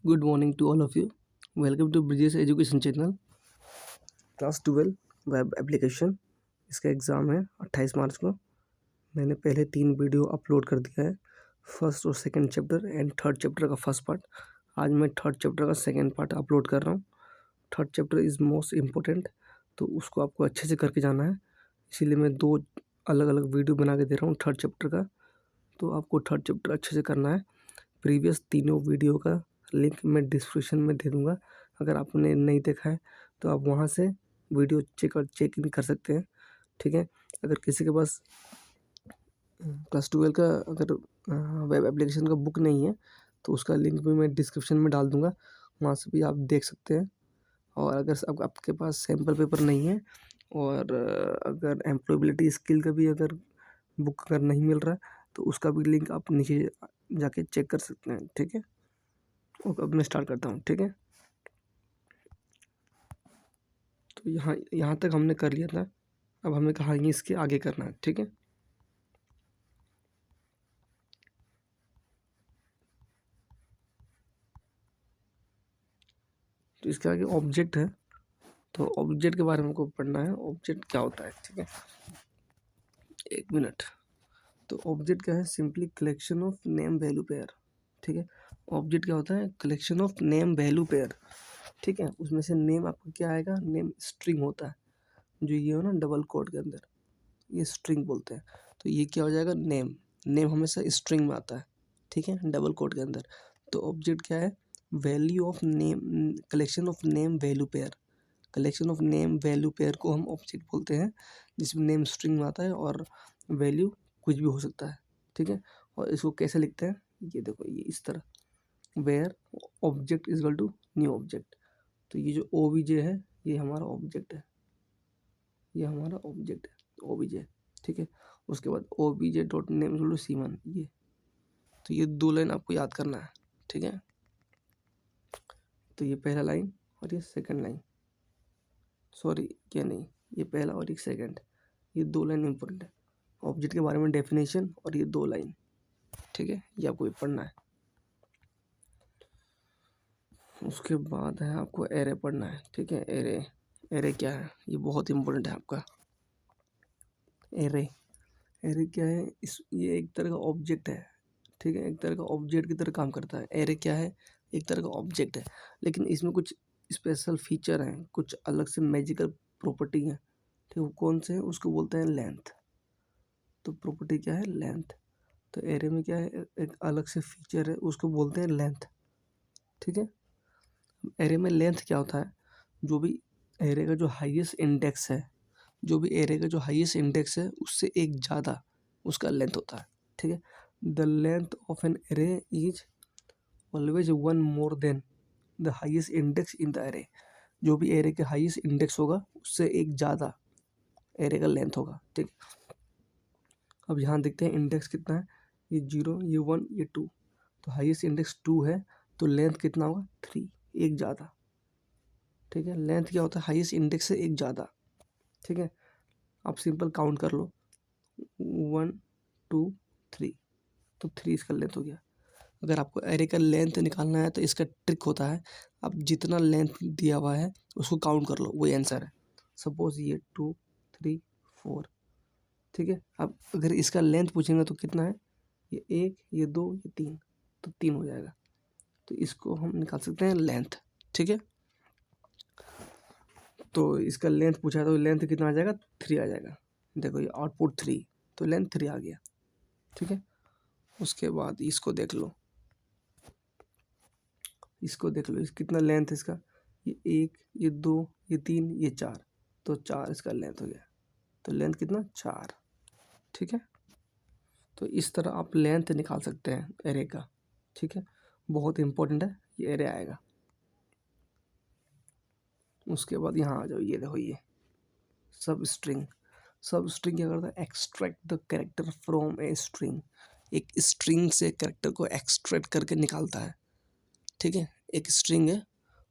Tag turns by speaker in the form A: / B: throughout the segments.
A: Good morning to all of you. Welcome to Bridges education channel. Class 12 web application, इसका exam है 28 मार्च को। मैंने पहले 3 वीडियो अपलोड कर दिया है, फर्स्ट और second chapter and third chapter का फर्स्ट पार्ट। आज मैं थर्ड चैप्टर का सेकंड पार्ट अपलोड कर रहा हूँ। Third chapter is most important, तो उसको आपको अच्छे से करके जाना है। इसीलिए मैं 2 अलग अलग वीडियो बना के दे रहा हूँ थर्ड चैप्टर का। तो आपको थर्ड चैप्टर अच्छे से करना है। प्रीवियस तीनों वीडियो का लिंक मैं डिस्क्रिप्शन में दे दूँगा। अगर आपने नहीं देखा है तो आप वहाँ से वीडियो चेक इन कर सकते हैं, ठीक है। अगर किसी के पास क्लास 12 का अगर वेब एप्लीकेशन का बुक नहीं है तो उसका लिंक भी मैं डिस्क्रिप्शन में डाल दूँगा, वहाँ से भी आप देख सकते हैं। और अगर आपके पास सैम्पल पेपर नहीं है और अगर एम्प्लॉयबिलिटी स्किल का भी अगर बुक अगर नहीं मिल रहा तो उसका भी लिंक आप नीचे जाके चेक कर सकते हैं, ठीक है। ओके, अब मैं स्टार्ट करता हूँ, ठीक है। तो यहाँ तक हमने कर लिया था। अब हमें कहानी इसके आगे करना है, ठीक है। तो इसके आगे ऑब्जेक्ट है, तो ऑब्जेक्ट के बारे में हमको पढ़ना है। ऑब्जेक्ट क्या होता है, ठीक है। एक मिनट। तो ऑब्जेक्ट क्या है? Simply collection of name value pair, ठीक है। ऑब्जेक्ट क्या होता है? Collection of name value pair, ठीक है। उसमें से नेम आपका क्या आएगा? नेम स्ट्रिंग होता है, जो ये हो ना डबल कोड के अंदर, ये स्ट्रिंग बोलते हैं। तो ये क्या हो जाएगा? नेम। नेम हमेशा स्ट्रिंग में आता है, ठीक है, डबल कोड के अंदर। तो ऑब्जेक्ट क्या है? Value of name, collection of name value pair. Collection of name value pair को हम ऑब्जेक्ट बोलते हैं, जिसमें नेम स्ट्रिंग में आता है और वैल्यू कुछ भी हो सकता है, ठीक है। और इसको कैसे लिखते हैं? ये देखो, ये इस तरह, where object is equal to new object. तो ये जो ओबीजे है, ये हमारा ऑब्जेक्ट है, ये हमारा ऑब्जेक्ट है ओबीजे, ठीक है। उसके बाद OBJ dot name equal to C1, ये। तो ये 2 लाइन आपको याद करना है, ठीक है। तो ये पहला लाइन और ये सेकंड लाइन, सॉरी क्या नहीं, ये पहला और एक सेकंड, ये 2 लाइन इंपॉर्टेंट है। ऑब्जेक्ट के बारे में डेफिनेशन और ये 2 लाइन, ठीक है, ये आपको पढ़ना है। उसके बाद है आपको एरे पढ़ना है, ठीक है। एरे, एरे क्या है? ये बहुत इंपॉर्टेंट है आपका। एरे, एरे क्या है? ये एक तरह का ऑब्जेक्ट है, ठीक है, एक तरह का ऑब्जेक्ट की तरह काम करता है। एरे क्या है? एक तरह का ऑब्जेक्ट है, लेकिन इसमें कुछ स्पेशल फीचर हैं, कुछ अलग से मैजिकल प्रॉपर्टी हैं, ठीक है। वो कौन से हैं? उसको बोलते हैं लेंथ। तो प्रॉपर्टी क्या है? लेंथ। तो एरे में क्या है? एक अलग से फीचर है, उसको बोलते हैं लेंथ, ठीक है। एरे में लेंथ क्या होता है? जो भी एरे का जो हाईएस्ट इंडेक्स है, जो भी एरे का जो हाईएस्ट इंडेक्स है उससे एक ज़्यादा उसका लेंथ होता है, ठीक है। The length of an array is always 1 more than the highest index in the array. जो भी एरे के हाईएस्ट इंडेक्स होगा उससे एक ज़्यादा एरे का लेंथ होगा, ठीक है। अब यहाँ देखते हैं इंडेक्स कितना है। ये 0, ये 1, ये 2। तो हाईएस्ट इंडेक्स 2 है, तो लेंथ कितना होगा? 3, एक ज़्यादा, ठीक है। लेंथ क्या होता है? हाईएस्ट इंडेक्स से एक ज़्यादा, ठीक है। आप सिंपल काउंट कर लो, 1 2 3, तो 3 इसका लेंथ हो गया। अगर आपको एरे का लेंथ निकालना है तो इसका ट्रिक होता है, आप जितना लेंथ दिया हुआ है उसको काउंट कर लो, वही आंसर है। सपोज ये 2 3 4, ठीक है। अब अगर इसका लेंथ पूछेंगे तो कितना है? ये 1, ये 2, ये 3, तो 3 हो जाएगा। तो इसको हम निकाल सकते हैं लेंथ, ठीक है। तो इसका लेंथ पूछा है तो लेंथ कितना आ जाएगा? 3 आ जाएगा। देखो ये आउटपुट 3, तो लेंथ 3 आ गया, ठीक है। उसके बाद इसको देख लो, इसको देख लो, इस कितना लेंथ है इसका? ये 1, ये 2, ये 3, ये 4, तो 4 इसका लेंथ हो गया। तो लेंथ कितना? 4, ठीक है। तो इस तरह आप लेंथ निकाल सकते हैं एरे का, ठीक है। बहुत इंपॉर्टेंट है, ये एरे आएगा। उसके बाद यहाँ आ जाओ, ये देखो, ये सब स्ट्रिंग। सब स्ट्रिंग क्या करता है? Extract the character from a string. एक स्ट्रिंग से कैरेक्टर को एक्सट्रैक्ट करके निकालता है, ठीक है। एक स्ट्रिंग है,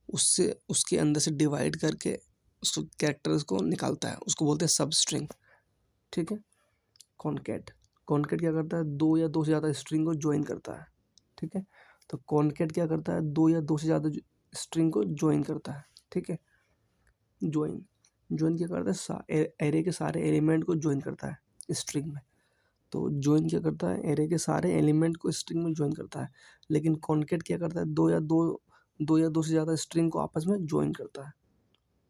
A: उससे उसके अंदर से डिवाइड करके उसको कैरेक्टर्स को निकालता है, उसको बोलते हैं सब स्ट्रिंग, ठीक है। कॉनकैट, कॉनकैट क्या करता है? 2 या 2 से ज़्यादा स्ट्रिंग को ज्वाइन करता है, ठीक है। तो कॉनकेट क्या करता है, दो या दो से ज़्यादा स्ट्रिंग को ज्वाइन करता है, ठीक है। ज्वाइन ज्वाइन क्या करता है, एरे के सारे एलिमेंट को ज्वाइन करता है स्ट्रिंग में। तो ज्वाइन क्या करता है, एरे के सारे एलिमेंट को स्ट्रिंग में ज्वाइन करता है। लेकिन कॉनकेट क्या करता है, दो या दो से ज़्यादा स्ट्रिंग को आपस में ज्वाइन करता है।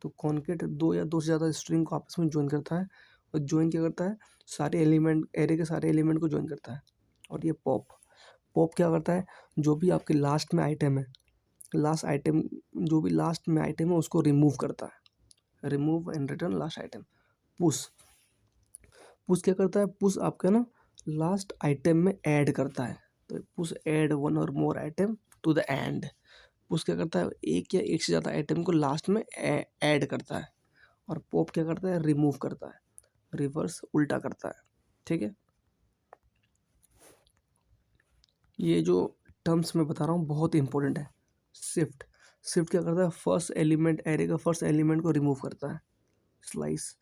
A: तो कॉनकेट दो या दो से ज़्यादा स्ट्रिंग को आपस में ज्वाइन करता है। और ज्वाइन क्या करता है, सारे एलिमेंट, एरे के सारे एलिमेंट को ज्वाइन करता है। और ये पॉप पॉप क्या करता है, जो भी आपके लास्ट में आइटम है, लास्ट आइटम, जो भी लास्ट में आइटम है उसको रिमूव करता है। Remove and return last item. Push push क्या करता है, पुश आपका ना लास्ट आइटम में ऐड करता है। तो पुश ऐड वन और more item to the end. Push क्या करता है, एक या एक से ज़्यादा आइटम को लास्ट में ऐड करता है। और पॉप क्या करता है, रिमूव करता है, रिवर्स उल्टा करता है, ठीक है। ये जो टर्म्स मैं बता रहा हूँ बहुत इंपॉर्टेंट है। शिफ्ट शिफ्ट क्या करता है, फर्स्ट एलिमेंट, एरे का फर्स्ट एलिमेंट को रिमूव करता है। स्लाइस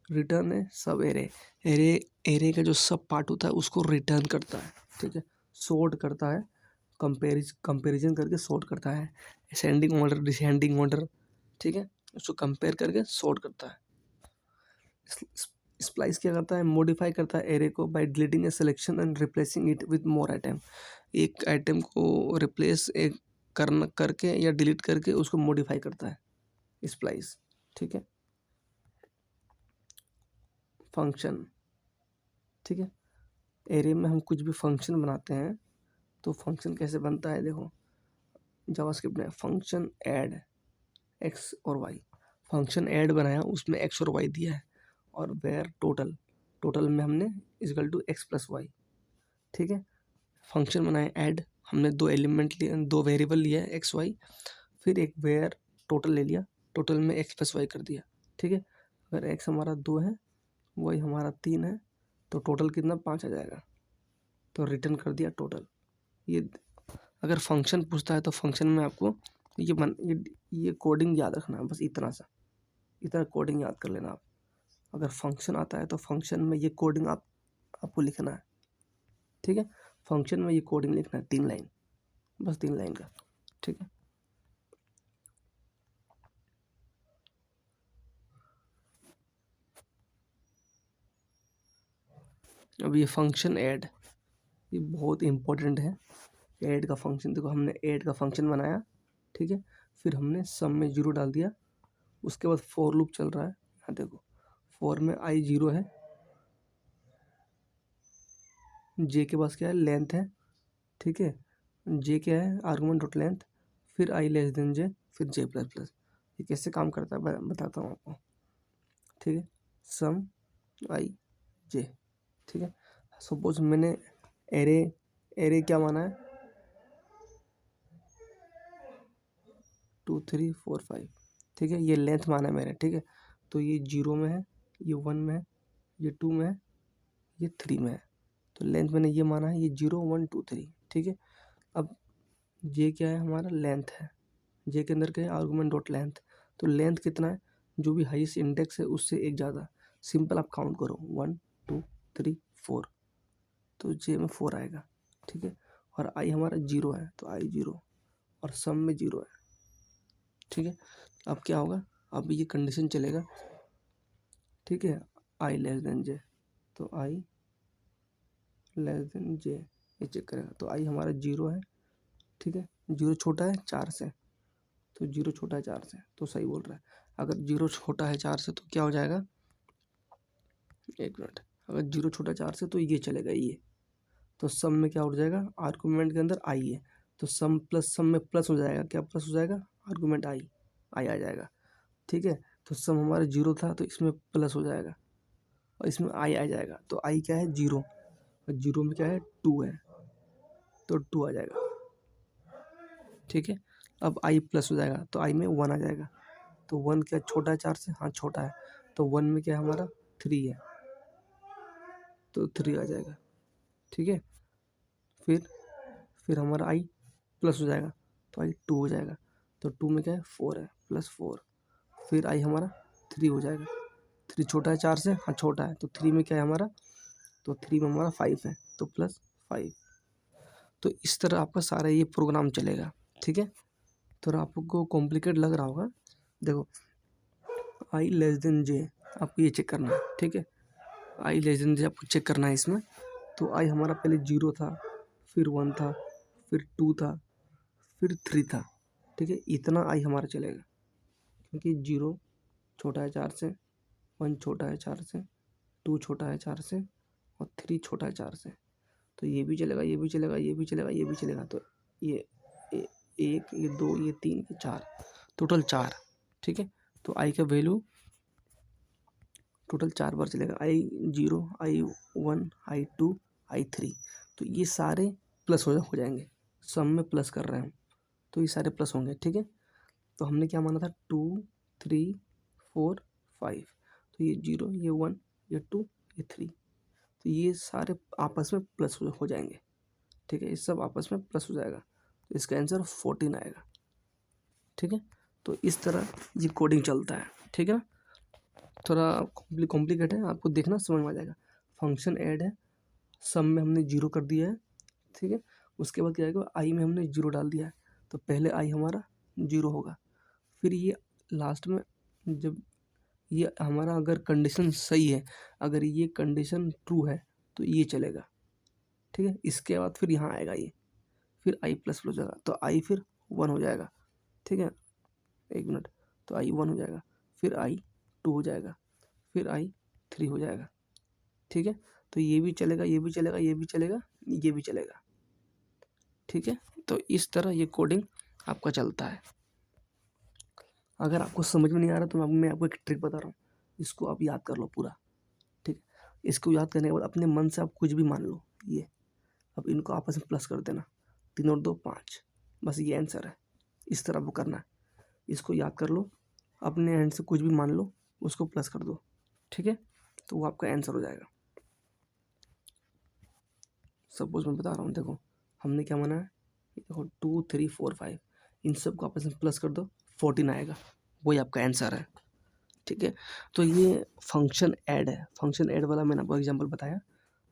A: रिटर्न है सब एरे, एरे एरे का जो सब पार्ट होता है उसको रिटर्न करता है, ठीक है। सॉर्ट करता है, कंपेरिजन करके सॉर्ट करता है। असेंडिंग ऑर्डर, डिसेंडिंग ऑर्डर, ठीक है, उसको कंपेयर करके सॉर्ट करता है। स्प्लाइस क्या करता है, मॉडिफाई करता है एरे को by deleting a selection and replacing it with more item. एक आइटम को रिप्लेस एक करना करके या डिलीट करके उसको मॉडिफाई करता है स्प्लाइस, ठीक है। फंक्शन, ठीक है, एरे में हम कुछ भी फंक्शन बनाते हैं तो फंक्शन कैसे बनता है, देखो जावास्क्रिप्ट में फंक्शन ऐड एक्स और वाई। फंक्शन ऐड बनाया, उसमें एक्स और वाई दिया है। और वेयर टोटल, टोटल में हमने equal to X plus Y, ठीक है। फंक्शन बनाए ऐड, हमने दो एलिमेंट लिए, दो वेरिएबल लिया है एक्स वाई, फिर एक वेयर टोटल ले लिया, टोटल में एक्स प्लस वाई कर दिया, ठीक है। अगर एक्स हमारा 2 है, वाई हमारा 3 है, तो टोटल कितना 5 आ जाएगा। तो रिटर्न कर दिया टोटल। ये अगर फंक्शन पूछता है तो फंक्शन में आपको ये कोडिंग याद रखना है, बस इतना सा, इतना कोडिंग याद कर लेना आप। अगर फंक्शन आता है तो फंक्शन में ये कोडिंग आपको लिखना है, ठीक है। फंक्शन में ये कोडिंग लिखना है 3 लाइन, बस 3 लाइन का, ठीक है। अब ये फंक्शन ऐड, ये बहुत इंपॉर्टेंट है। ऐड का फंक्शन, देखो हमने ऐड का फंक्शन बनाया, ठीक है। फिर हमने सम में 0 डाल दिया, उसके बाद फॉर लूप चल रहा है। यहाँ देखो फॉर में आई 0 है, जे के पास क्या है, लेंथ है, ठीक है। जे क्या है, आर्गुमेंट डॉट लेंथ, फिर आई लेस देन जे, फिर जे प्लस प्लस। ये कैसे काम करता है बताता हूँ आपको, ठीक है। सम आई जे, ठीक है। सपोज मैंने एरे एरे क्या माना है, 2 3 4 5, ठीक है। ये लेंथ माना है मैंने, ठीक है। तो ये 0 में है, ये 1 में है, ये 2 में है, ये 3 में है। तो लेंथ मैंने ये माना है, ये 0 1 2 3, ठीक है। अब जे क्या है, हमारा लेंथ है, जे के अंदर क्या है, आर्गुमेंट डॉट लेंथ। तो लेंथ कितना है, जो भी हाईएस्ट इंडेक्स है उससे एक ज़्यादा। सिंपल आप काउंट करो 1 2 3 4, तो जे में 4 आएगा, ठीक है। और आई हमारा 0 है, तो आई 0, और सम में 0 है, ठीक है। अब क्या होगा, अब ये कंडीशन चलेगा, ठीक है। आई लेस देन जे, तो आई लेस देन जे, ये चेक करेगा। तो आई हमारा 0 है, ठीक है। 0 छोटा है 4 से, तो 0 छोटा है 4 से, तो सही बोल रहा है। अगर 0 छोटा है 4 से तो क्या हो जाएगा, एक मिनट, अगर 0 छोटा 4 से तो ये चलेगा ये। तो सम में क्या हो जाएगा, आर्गूमेंट के अंदर आई है, तो सम प्लस सम में प्लस हो जाएगा, क्या प्लस हो जाएगा, आर्गूमेंट आई आ जाएगा, ठीक है। तो सम हमारा 0 था, तो इसमें प्लस हो जाएगा, और इसमें आई आ जाएगा। तो आई क्या है, 0, और 0 में क्या है, 2 है, तो 2 आ जाएगा, ठीक है। अब आई प्लस हो जाएगा, तो आई में 1 आ जाएगा। तो 1 क्या छोटा है 4 से, हाँ छोटा है, तो 1 में क्या है हमारा 3 है, तो 3 आ जाएगा, ठीक है। फिर हमारा आई प्लस हो जाएगा, तो आई 2 हो जाएगा, तो 2 में क्या है 4 है, प्लस 4। फिर आई हमारा 3 हो जाएगा, 3 छोटा है 4 से, हाँ छोटा है, तो 3 में क्या है हमारा, तो 3 में हमारा 5 है, तो प्लस 5। तो इस तरह आपका सारा ये प्रोग्राम चलेगा, ठीक है। थोड़ा आपको कॉम्प्लिकेट लग रहा होगा। देखो आई लेस देन जे आपको ये चेक करना है, ठीक है। आई लेस देन जे आपको चेक करना है इसमें। तो आई हमारा पहले 0 था, फिर 1 था, फिर 2 था, फिर 3 था, ठीक है। इतना आई हमारा चलेगा क्योंकि 0 छोटा है 4 से, 1 छोटा है 4 से, 2 छोटा है 4 से और 3 छोटा है 4 से। तो ये भी चलेगा, ये भी चलेगा, ये भी चलेगा, ये भी चलेगा। तो ये 1, ये 2, ये 3, ये 4, टोटल 4, ठीक है। तो आई का वैल्यू टोटल 4 बार चलेगा। I0, I1, I2, I3। तो ये सारे प्लस हो जाएंगे, सम में प्लस कर रहे हैं हम, तो ये सारे प्लस होंगे, ठीक है। तो हमने क्या माना था 2, 3, 4, 5। तो ये 0, ये 1, ये 2, ये 3। तो ये सारे आपस में प्लस हो जाएंगे, ठीक है। ये सब आपस में प्लस हो जाएगा, तो इसका आंसर 14 आएगा, ठीक है। तो इस तरह ये कोडिंग चलता है, ठीक है ना। थोड़ा कॉम्प्लिकेट है, आपको देखना समझ में आ जाएगा। फंक्शन ऐड है, सम में हमने 0 कर दिया है, ठीक है। उसके बाद क्या आएगा, आई में हमने 0 डाल दिया है, तो पहले आई हमारा 0 होगा। फिर ये लास्ट में जब ये हमारा अगर कंडीशन सही है, अगर ये कंडीशन ट्रू है तो ये चलेगा, ठीक है। इसके बाद फिर यहाँ आएगा ये, फिर आई प्लस हो जाएगा, तो आई फिर 1 हो जाएगा, ठीक है। 1 मिनट, तो आई 1 हो जाएगा, फिर आई 2 हो जाएगा, फिर आई 3 हो जाएगा, ठीक है। तो ये भी चलेगा, ये भी चलेगा, ये भी चलेगा, ये भी चलेगा, ठीक है। तो इस तरह ये कोडिंग आपका चलता है। अगर आपको समझ में नहीं आ रहा तो मैं आपको एक ट्रिक बता रहा हूँ, इसको आप याद कर लो पूरा, ठीक है। इसको याद करने के बाद अपने मन से आप कुछ भी मान लो, ये अब इनको आपस में प्लस कर देना, 3 और 2 5, बस ये आंसर है। इस तरह वो करना है, इसको याद कर लो, अपने एंड से कुछ भी मान लो, उसको प्लस कर दो, ठीक है। तो वो आपका आंसर हो जाएगा। सपोज मैं बता रहा हूँ, देखो हमने क्या माना है, देखो 2, 3, 4, 5, इन सब को आपस में प्लस कर दो, 14 आएगा, वही आपका आंसर है, ठीक है। तो ये फंक्शन ऐड है, फंक्शन ऐड वाला मैंने आपको एग्जांपल बताया,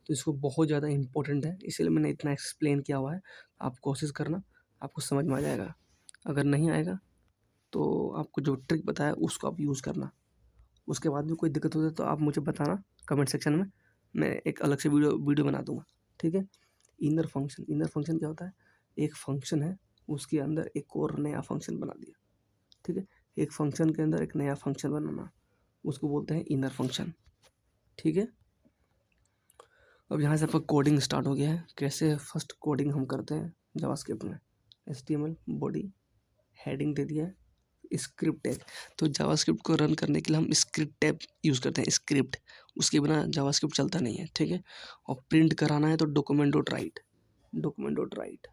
A: तो इसको बहुत ज़्यादा इंपॉर्टेंट है, इसीलिए मैंने इतना एक्सप्लेन किया हुआ है। आप कोशिश करना, आपको समझ में आ जाएगा। अगर नहीं आएगा तो आपको जो ट्रिक बताया उसको आप यूज़ करना। उसके बाद भी कोई दिक्कत होती है तो आप मुझे बताना कमेंट सेक्शन में, मैं एक अलग से वीडियो बना दूंगा, ठीक है। इनर फंक्शन क्या होता है, एक फंक्शन है उसके अंदर एक और नया फंक्शन बना दिया, ठीक है। एक फंक्शन के अंदर एक नया फंक्शन बनाना, उसको बोलते हैं इनर फंक्शन, ठीक है। अब यहाँ से आपका कोडिंग स्टार्ट हो गया है। कैसे फर्स्ट कोडिंग हम करते हैं जावास्क्रिप्ट में, HTML बॉडी, हेडिंग दे दिया है, स्क्रिप्ट टैग। तो जावास्क्रिप्ट को रन करने के लिए हम स्क्रिप्ट टैग यूज़ करते हैं, स्क्रिप्ट, उसके बिना जावास्क्रिप्ट चलता नहीं है, ठीक है। और प्रिंट कराना है तो डॉक्यूमेंट डॉट राइट,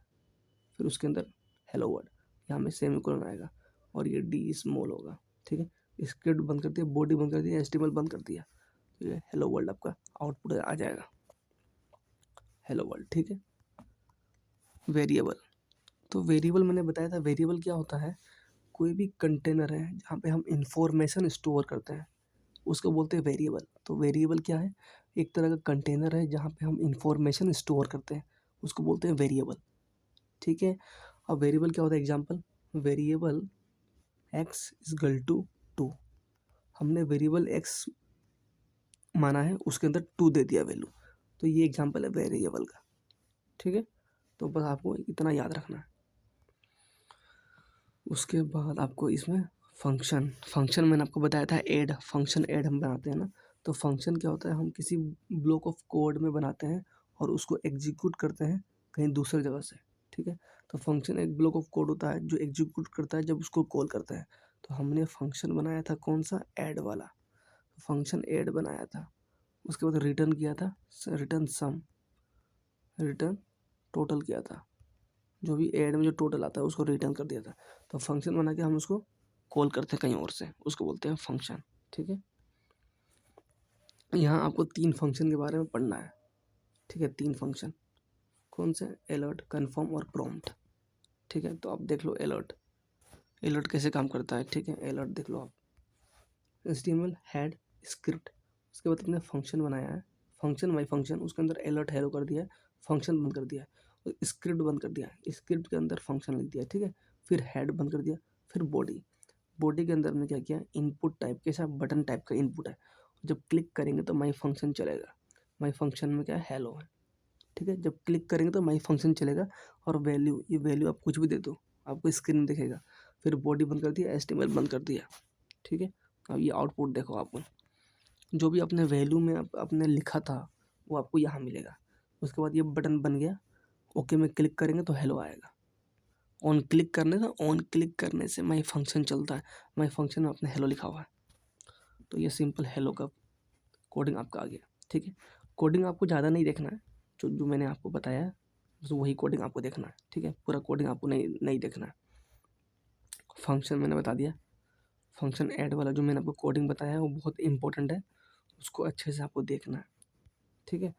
A: फिर उसके अंदर हेलो वर्ड, यहाँ में सेमीकोलन आएगा और ये डी स्मॉल होगा, ठीक है। स्क्रिप्ट बंद कर दिया, बॉडी बंद कर दिया, HTML बंद कर दिया, तो ये हेलो वर्ल्ड आपका आउटपुट आ जाएगा, हेलो वर्ल्ड, ठीक है। वेरिएबल, तो वेरिएबल मैंने बताया था, वेरिएबल क्या होता है, कोई भी कंटेनर है जहाँ पे हम इंफॉर्मेशन स्टोर करते हैं, उसको बोलते हैं वेरिएबल। तो वेरिएबल क्या है, एक तरह का कंटेनर है जहाँ पे हम इंफॉर्मेशन स्टोर करते हैं, उसको बोलते हैं वेरिएबल, ठीक है। अब वेरिएबल क्या होता है, example variable x is equal to 2, हमने वेरिएबल x माना है, उसके अंदर 2 दे दिया वैल्यू, तो ये एग्जांपल है वेरिएबल का, ठीक है। तो बस आपको इतना याद रखना है। उसके बाद आपको इसमें फंक्शन मैंने आपको बताया था, ऐड फंक्शन ऐड हम बनाते हैं ना, तो फंक्शन क्या होता है, हम किसी ब्लॉक ऑफ कोड में बनाते हैं और उसको एग्जीक्यूट करते हैं कहीं दूसरी जगह से, ठीक है। तो फंक्शन एक ब्लॉक ऑफ कोड होता है जो एग्जीक्यूट करता है जब उसको कॉल करते हैं। तो हमने फंक्शन बनाया था कौन सा, ऐड वाला, फंक्शन ऐड बनाया था। उसके बाद रिटर्न किया था, रिटर्न सम, रिटर्न टोटल किया था, जो भी ऐड में जो टोटल आता है उसको रिटर्न कर दिया था। तो फंक्शन बना के हम उसको कॉल करते हैं कहीं और से, उसको बोलते हैं फंक्शन, ठीक है। यहाँ आपको 3 फंक्शन के बारे में पढ़ना है, ठीक है। 3 फंक्शन कौन से, अलर्ट, कन्फर्म और प्रॉम्प्ट, ठीक है। तो आप देख लो अलर्ट कैसे काम करता है, ठीक है। अलर्ट देख लो आप, HTML हेड स्क्रिप्ट, उसके बाद अपने फंक्शन बनाया है, फंक्शन माई फंक्शन, उसके अंदर अलर्ट हेलो कर दिया है, फंक्शन बंद कर दिया है। तो स्क्रिप्ट बंद कर दिया, स्क्रिप्ट के अंदर फंक्शन लिख दिया, ठीक है। फिर हेड बंद कर दिया, फिर बॉडी, बॉडी के अंदर में क्या किया, इनपुट टाइप के साथ बटन टाइप का इनपुट है। जब क्लिक करेंगे तो माई फंक्शन चलेगा, माई फंक्शन में क्या है, हेलो है, ठीक है। जब क्लिक करेंगे तो माई फंक्शन चलेगा, और वैल्यू, ये वैल्यू आप कुछ भी दे दो आपको स्क्रीन में दिखेगा। फिर बॉडी बंद कर दिया, HTML बंद कर दिया, ठीक है। अब ये आउटपुट देखो, आपको जो भी अपने वैल्यू में आपने लिखा था वो आपको यहाँ मिलेगा। उसके बाद ये बटन बन गया, ओके में क्लिक करेंगे तो हेलो आएगा। ऑन क्लिक करने से माई फंक्शन चलता है, माई फंक्शन में अपने हेलो लिखा हुआ है। तो ये सिंपल हेलो का कोडिंग आपका आ गया, ठीक है। कोडिंग आपको ज़्यादा नहीं देखना है, जो जो मैंने आपको बताया है बस वही कोडिंग आपको देखना है, ठीक है। पूरा कोडिंग आपको नहीं देखना है। फंक्शन मैंने बता दिया, फंक्शन ऐड वाला जो मैंने आपको कोडिंग बताया है वो बहुत इंपॉर्टेंट है, उसको अच्छे से आपको देखना है, ठीक है।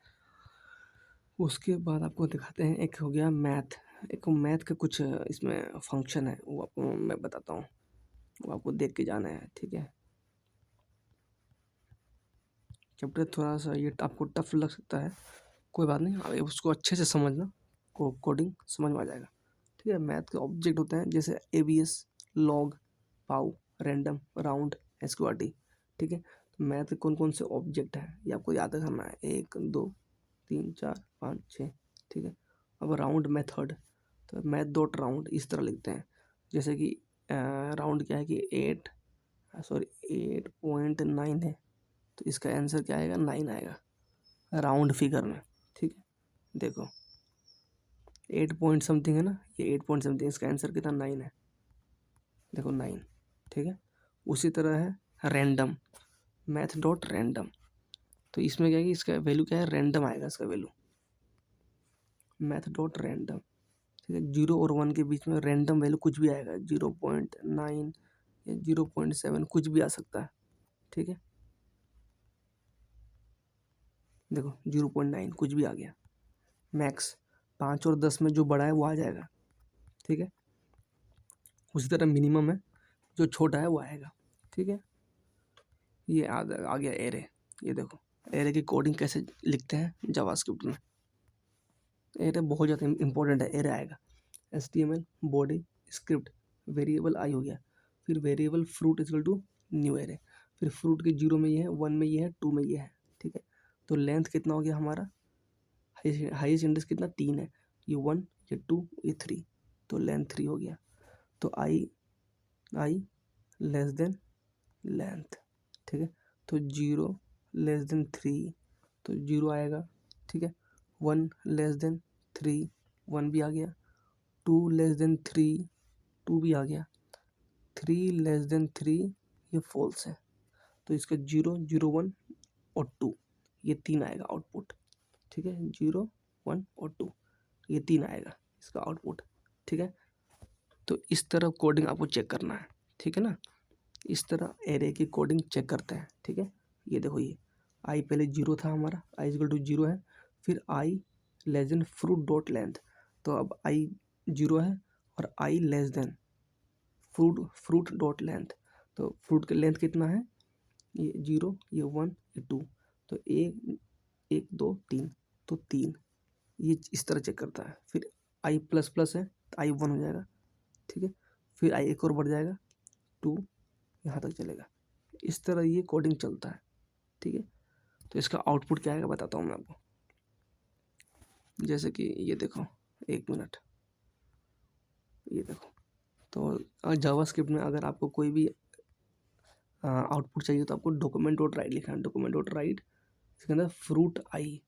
A: उसके बाद आपको दिखाते हैं, एक हो गया मैथ, एक मैथ के कुछ इसमें फंक्शन है, वो आपको मैं बताता हूँ, वो आपको देख के जाना है, ठीक है। चैप्टर थोड़ा सा ये आपको टफ लग सकता है, कोई बात नहीं, आप उसको अच्छे से समझना, कोडिंग समझ में आ जाएगा, ठीक है। मैथ के ऑब्जेक्ट होते हैं जैसे ABS, लॉग, पाउ, रैंडम, राउंड, SQRT, ठीक है। तो मैथ के कौन कौन से ऑब्जेक्ट हैं ये आपको याद करना है, 1 2 3 4 5 6, ठीक है। अब राउंड मेथड, तो मैथ डॉट राउंड इस तरह लिखते हैं, जैसे कि राउंड क्या है कि 8.9 है, तो इसका आंसर क्या आएगा, 9 आएगा राउंड फिगर में, ठीक है। देखो 8 पॉइंट समथिंग है ना, ये 8 पॉइंट समथिंग, इसका आंसर कितना, 9 है, देखो 9, ठीक है। उसी तरह है रैंडम, मैथ डॉट रैंडम, तो इसमें क्या है कि इसका वैल्यू क्या है, रैंडम आएगा इसका वैल्यू, मैथ डॉट रैंडम, ठीक है। 0 और 1 के बीच में रैंडम वैल्यू कुछ भी आएगा, 0.9 या 0.7 कुछ भी आ सकता है, ठीक है। देखो 0.9 कुछ भी आ गया। मैक्स 5 और 10 में जो बड़ा है वो आ जाएगा, ठीक है। उसी तरह मिनिमम है, जो छोटा है वो आएगा, ठीक है। ये आ गया एरे, ये देखो एरे की कोडिंग कैसे लिखते हैं जावास्क्रिप्ट में। एरे बहुत ज़्यादा इंपॉर्टेंट है, एरे आएगा HTML, body, script, variable I हो गया, फिर variable fruit is equal to new array, फिर फ्रूट के 0 में ये है, 1 में ये है, 2 में ये है, ठीक है। तो लेंथ कितना हो गया हमारा, हाईएस्ट इंडेक्स कितना, 3 है, ये 1, ये 2, ये 3, तो लेंथ 3 हो गया। तो आई लेस देन लेंथ, ठीक है। तो 0 लेस देन 3, तो 0 आएगा, ठीक है। 1 लेस देन 3, 1 भी आ गया। 2 लेस देन 3, 2 भी आ गया। 3 लेस देन 3, ये फॉल्स है, तो इसका 0 0 1 और 2, ये 3 आएगा आउटपुट, ठीक है। 0 1 और 2, ये 3 आएगा इसका आउटपुट, ठीक है। तो इस तरह कोडिंग आपको चेक करना है, ठीक है ना। इस तरह एरे की कोडिंग चेक करते हैं, ठीक है। ये देखो, ये आई पहले 0 था हमारा, आई इक्वल टू 0 है, फिर I less than fruit dot length, तो अब आई 0 है और I less than fruit dot length, तो फ्रूट का लेंथ कितना है, ये 0, ये 1, ये 2, तो 1 1 2 3, तो 3, ये इस तरह चेक करता है। फिर आई प्लस प्लस है तो आई 1 हो जाएगा, ठीक है। फिर आई एक और बढ़ जाएगा, 2, यहाँ तक चलेगा, इस तरह ये कोडिंग चलता है, ठीक है। तो इसका आउटपुट क्या आएगा बताता हूँ मैं आपको, जैसे कि ये देखो, 1 मिनट, ये देखो। तो जावास्क्रिप्ट में अगर आपको कोई भी आउटपुट चाहिए तो आपको डॉक्यूमेंट डॉट राइट लिखना है, डॉक्यूमेंट डॉट राइट, इसके अंदर फ्रूट आई,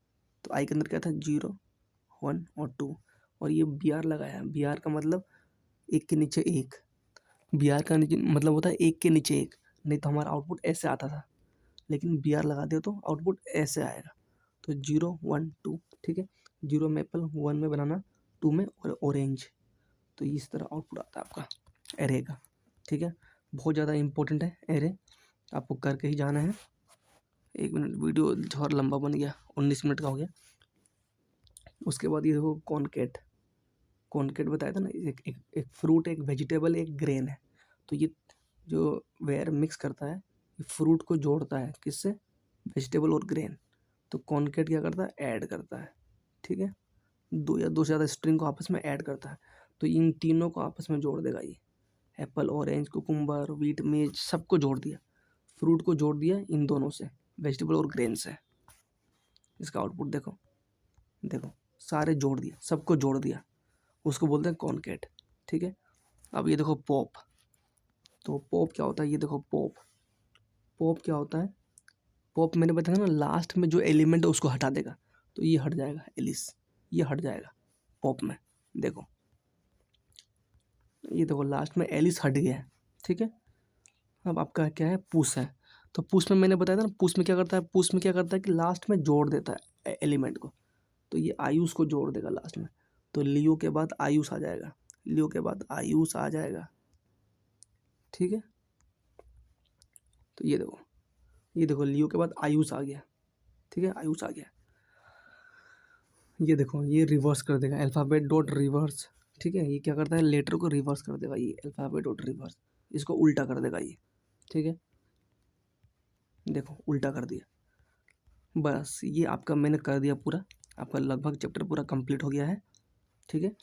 A: तो आई के अंदर क्या था, 0 1 और 2, और ये BR लगाया, BR का मतलब एक के नीचे एक, BR का नीचे मतलब होता है एक के नीचे एक, नहीं तो हमारा आउटपुट ऐसे आता था, लेकिन BR लगा दे तो आउटपुट ऐसे आएगा। तो 0 1 2, ठीक है। 0 में एप्पल, 1 में बनाना, 2 में ऑरेंज, तो इस तरह आउटपुट आता है आपका एरे का, ठीक है। बहुत ज़्यादा इंपॉर्टेंट है एरे, आपको करके ही जाना है। 1 मिनट, वीडियो थोड़ा लंबा बन गया, 19 मिनट का हो गया। उसके बाद ये देखो कॉनकेट बताया था ना, एक फ्रूट, एक वेजिटेबल, एक ग्रेन है, तो ये जो वेयर मिक्स करता है, ये फ्रूट को जोड़ता है किससे, वेजिटेबल और ग्रेन, तो कॉनकेट क्या करता है, ऐड करता है, ठीक है। दो या दो से ज़्यादा स्ट्रिंग को आपस में ऐड करता है। तो इन तीनों को आपस में जोड़ देगा ये। एप्पल, ऑरेंज, कुकुम्बर, व्हीट, मेज सबको जोड़ दिया। फ्रूट को जोड़ दिया इन दोनों से, वेजिटेबल और ग्रेन से। इसका आउटपुट देखो, देखो सारे जोड़ दिया, सबको जोड़ दिया, उसको बोलते हैं कॉनकेट। ठीक है। अब ये देखो पॉप। तो पॉप क्या होता है, ये देखो पॉप। पॉप क्या होता है, पॉप मैंने बताया ना लास्ट में जो एलिमेंट है उसको हटा देगा। तो ये हट जाएगा एलिस, ये हट जाएगा पॉप में। देखो ये देखो लास्ट में एलिस हट गया है। ठीक है। अब आपका क्या है, पुश है। तो पुश में मैंने बताया था ना, पुश में क्या करता है, पुश में क्या करता है कि लास्ट में जोड़ देता है एलिमेंट को। तो ये आयुष को जोड़ देगा लास्ट में। तो लियो के बाद आयुष आ जाएगा, लियो के बाद आयुष आ जाएगा। ठीक है। तो ये देखो, ये देखो लियो के बाद आयुष आ गया। ठीक है, आयुष आ गया। ये देखो ये रिवर्स कर देगा, अल्फ़ाबेट डॉट रिवर्स। ठीक है, ये क्या करता है, लेटर को रिवर्स कर देगा, ये अल्फ़ाबेट डॉट रिवर्स, इसको उल्टा कर देगा ये। ठीक है, देखो उल्टा कर दिया। बस ये आपका मैंने कर दिया पूरा, आपका लगभग चैप्टर पूरा कंप्लीट हो गया है। ठीक है।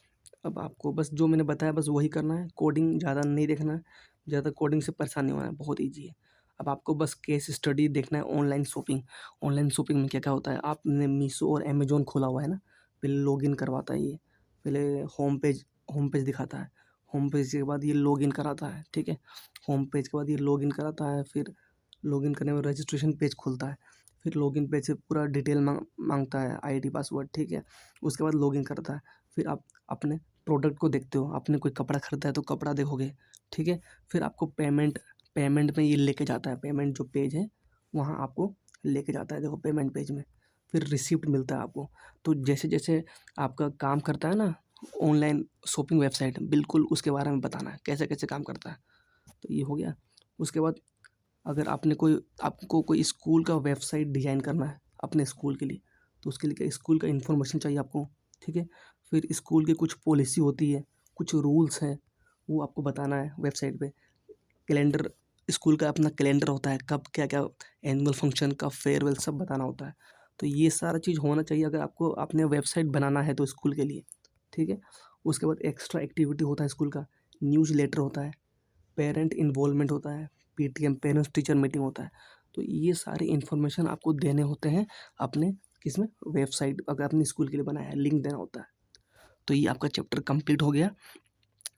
A: अब आपको बस जो मैंने बताया बस वही करना है, कोडिंग ज़्यादा नहीं देखना है, ज़्यादा कोडिंग से परेशान नहीं होना है, बहुत ईजी है। अब आपको बस केस स्टडी देखना है, ऑनलाइन शॉपिंग। ऑनलाइन शॉपिंग में क्या क्या होता है, आपने मीशो और अमेजोन खोला हुआ है ना, पहले लॉगिन करवाता है ये, पहले होम पेज दिखाता है, होम पेज के बाद ये लॉगिन कराता है। ठीक है, होम पेज के बाद ये लॉगिन कराता है, फिर लॉगिन करने में रजिस्ट्रेशन पेज खुलता है, फिर लॉगिन पेज से पूरा डिटेल मांगता है, आईडी पासवर्ड। ठीक है, उसके बाद लॉगिन करता है, फिर आप अपने प्रोडक्ट को देखते हो, आपने कोई कपड़ा खरीदा है तो कपड़ा देखोगे। ठीक है, फिर आपको पेमेंट में ये लेके जाता है, पेमेंट जो पेज है वहाँ आपको लेके जाता है, देखो पेमेंट पेज में। फिर रिसिप्ट मिलता है आपको। तो जैसे जैसे आपका काम करता है ना ऑनलाइन शॉपिंग वेबसाइट, बिल्कुल उसके बारे में बताना है कैसे कैसे काम करता है। तो ये हो गया। उसके बाद अगर आपको कोई स्कूल का वेबसाइट डिज़ाइन करना है अपने स्कूल के लिए, तो उसके लिए क्या, स्कूल का इन्फॉर्मेशन चाहिए आपको। ठीक है, फिर स्कूल की कुछ पॉलिसी होती है, कुछ रूल्स हैं, वो आपको बताना है वेबसाइट पे। कैलेंडर, स्कूल का अपना कैलेंडर होता है, कब क्या क्या एनुअल फंक्शन, कब फेयरवेल, सब बताना होता है। तो ये सारा चीज़ होना चाहिए अगर आपको अपने वेबसाइट बनाना है तो स्कूल के लिए। ठीक है, उसके बाद एक्स्ट्रा एक्टिविटी होता है स्कूल का, न्यूज़ लेटर होता है, पेरेंट इन्वॉल्वमेंट होता है, पीटीएम पेरेंट्स टीचर मीटिंग होता है। तो ये सारे इन्फॉर्मेशन आपको देने होते हैं अपने किसमें, वेबसाइट अगर अपने स्कूल के लिए बनाया है, लिंक देना होता है। तो ये आपका चैप्टर कंप्लीट हो गया,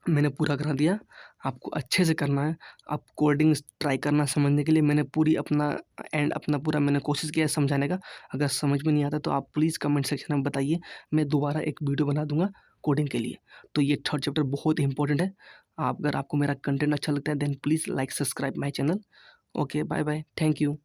A: मैंने पूरा करा दिया। आपको अच्छे से करना है, आप कोडिंग ट्राई करना समझने के लिए, मैंने पूरी अपना पूरा मैंने कोशिश किया है समझाने का। अगर समझ में नहीं आता तो आप प्लीज़ कमेंट सेक्शन में बताइए, मैं दोबारा एक वीडियो बना दूंगा कोडिंग के लिए। तो ये थर्ड चैप्टर बहुत इंपॉर्टेंट है। अगर आपको मेरा कंटेंट अच्छा लगता है then please like subscribe my channel. Okay, bye bye, thank you.